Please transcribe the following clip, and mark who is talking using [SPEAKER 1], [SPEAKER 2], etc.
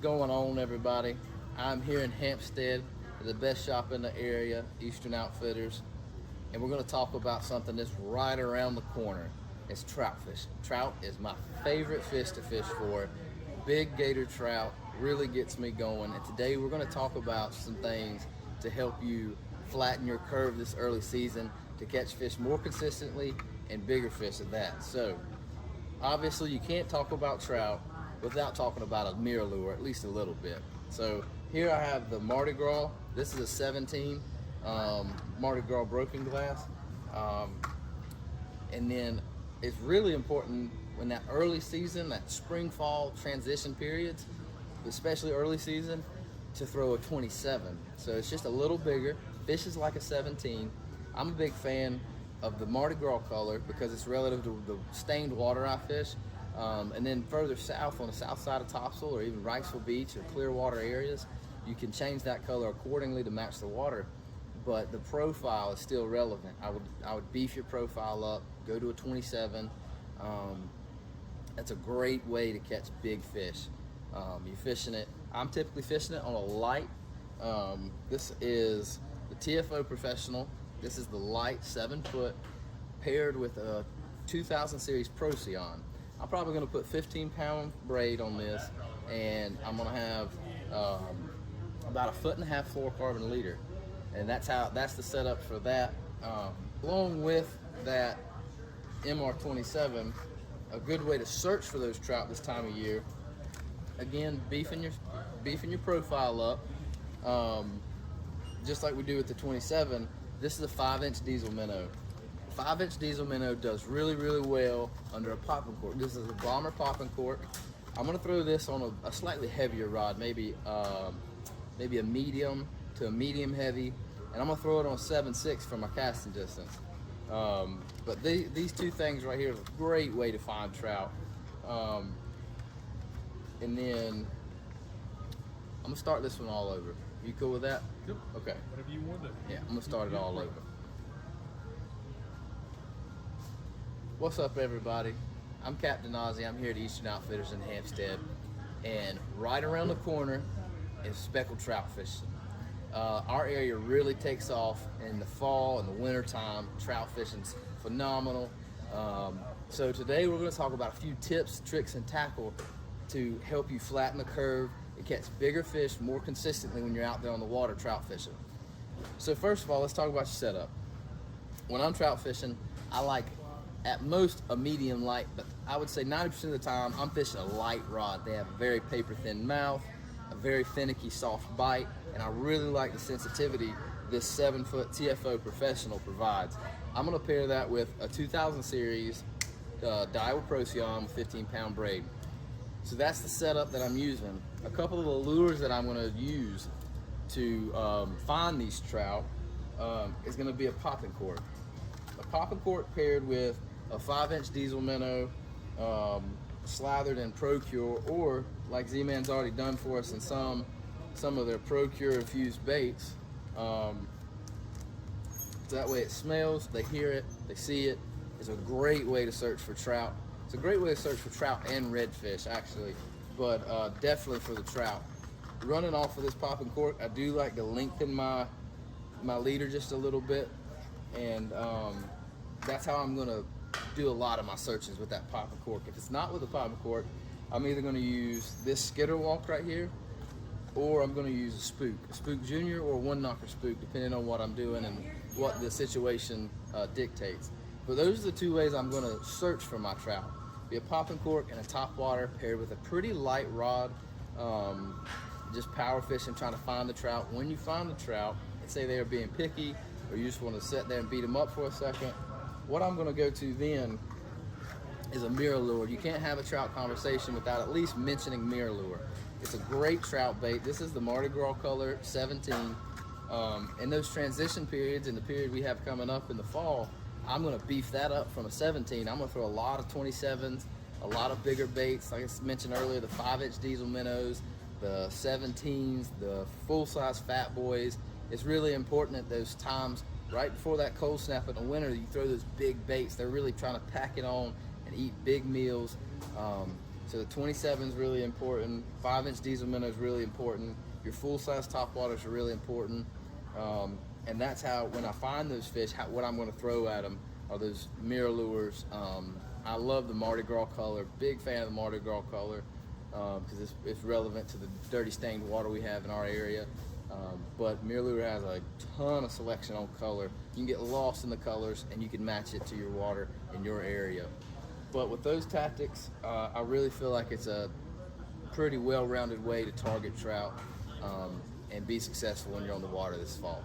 [SPEAKER 1] going on, everybody? I'm here in Hampstead, the best shop in the area, Eastern Outfitters, and we're going to talk about something that's right around the corner. It's trout fishing. Trout is my favorite fish to fish for. Big gator trout really gets me going, and today we're going to talk about some things to help you flatten your curve this early season to catch fish more consistently and bigger fish at that. So, obviously, you can't talk about trout without talking about a mirror lure, at least a little bit. So here I have the Mardi Gras. This is a 17 Mardi Gras broken glass. And then it's really important when that early season, that spring fall transition periods, especially early season, to throw a 27. So it's just a little bigger. Fishes like a 17. I'm a big fan of the Mardi Gras color because it's relative to the stained water I fish. And then further south, on the south side of Topsail or even Wrightsville Beach or clear water areas, you can change that color accordingly to match the water, but the profile is still relevant. I would beef your profile up, go to a 27. That's a great way to catch big fish. You're fishing it. I'm typically fishing it on a light. This is the TFO Professional. This is the light 7-foot paired with a 2000 series Procyon. I'm probably going to put 15-pound braid on this, and I'm going to have about 1.5 foot fluorocarbon leader, and that's the setup for that. Along with that MR27, a good way to search for those trout this time of year. Again, beefing your profile up, just like we do with the 27. This is a 5-inch diesel minnow. 5-inch diesel minnow does really, really well under a popping cork. This is a bomber popping cork. I'm going to throw this on a slightly heavier rod, maybe a medium to a medium heavy, and I'm going to throw it on 7.6 for my casting distance. But these two things right here is a great way to find trout. And then I'm going to start this one all over. You cool with that?
[SPEAKER 2] Yep.
[SPEAKER 1] Okay.
[SPEAKER 2] Whatever you want to.
[SPEAKER 1] Yeah, I'm going to start it all over. What's up, everybody? I'm Captain Ozzy. I'm here at Eastern Outfitters in Hampstead, and right around the corner is speckled trout fishing. Our area really takes off in the fall and the winter time. Trout fishing's phenomenal. So today we're going to talk about a few tips, tricks, and tackle to help you flatten the curve and catch bigger fish more consistently when you're out there on the water trout fishing. So first of all, let's talk about your setup. When I'm trout fishing, I like at most a medium light, but I would say 90% of the time I'm fishing a light rod. They have a very paper thin mouth, a very finicky soft bite, and I really like the sensitivity this 7-foot TFO Professional provides. I'm going to pair that with a 2000 series Daiwa Procyon with 15-pound braid. So that's the setup that I'm using. A couple of the lures that I'm going to use to find these trout is going to be a popping cork. A popping cork paired with a 5-inch diesel minnow, slathered in Procure, or like Z-Man's already done for us in some of their Procure infused baits. So that way it smells, they hear it, they see it. It's a great way to search for trout. It's a great way to search for trout and redfish, actually, but definitely for the trout. Running off of this popping cork, I do like to lengthen my leader just a little bit, and that's how I'm gonna do a lot of my searches with that popping cork. If it's not with a popping cork, I'm either gonna use this skitter walk right here, or I'm gonna use a spook junior or a one knocker spook, depending on what I'm doing and what the situation dictates. But those are the two ways I'm gonna search for my trout. Be a popping cork and a top water paired with a pretty light rod, just power fishing, trying to find the trout. When you find the trout, let's say they're being picky, or you just want to sit there and beat them up for a second, what I'm going to go to then is a mirror lure. You can't have a trout conversation without at least mentioning mirror lure. It's a great trout bait. This is the Mardi Gras color 17. In those transition periods, in the period we have coming up in the fall, I'm going to beef that up from a 17. I'm going to throw a lot of 27s, a lot of bigger baits. Like I mentioned earlier, the 5-inch diesel minnows, the 17s, the full-size fat boys. It's really important at those times, right before that cold snap in the winter, you throw those big baits. They're really trying to pack it on and eat big meals. So the 27 is really important. 5-inch diesel minnow is really important. Your full-size topwaters are really important. And that's how, when I find those fish, what I'm going to throw at them are those mirror lures. I love the Mardi Gras color. Big fan of the Mardi Gras color because it's relevant to the dirty stained water we have in our area. But mirror lure has a ton of selection on color. You can get lost in the colors and you can match it to your water in your area. But with those tactics, I really feel like it's a pretty well-rounded way to target trout and be successful when you're on the water this fall.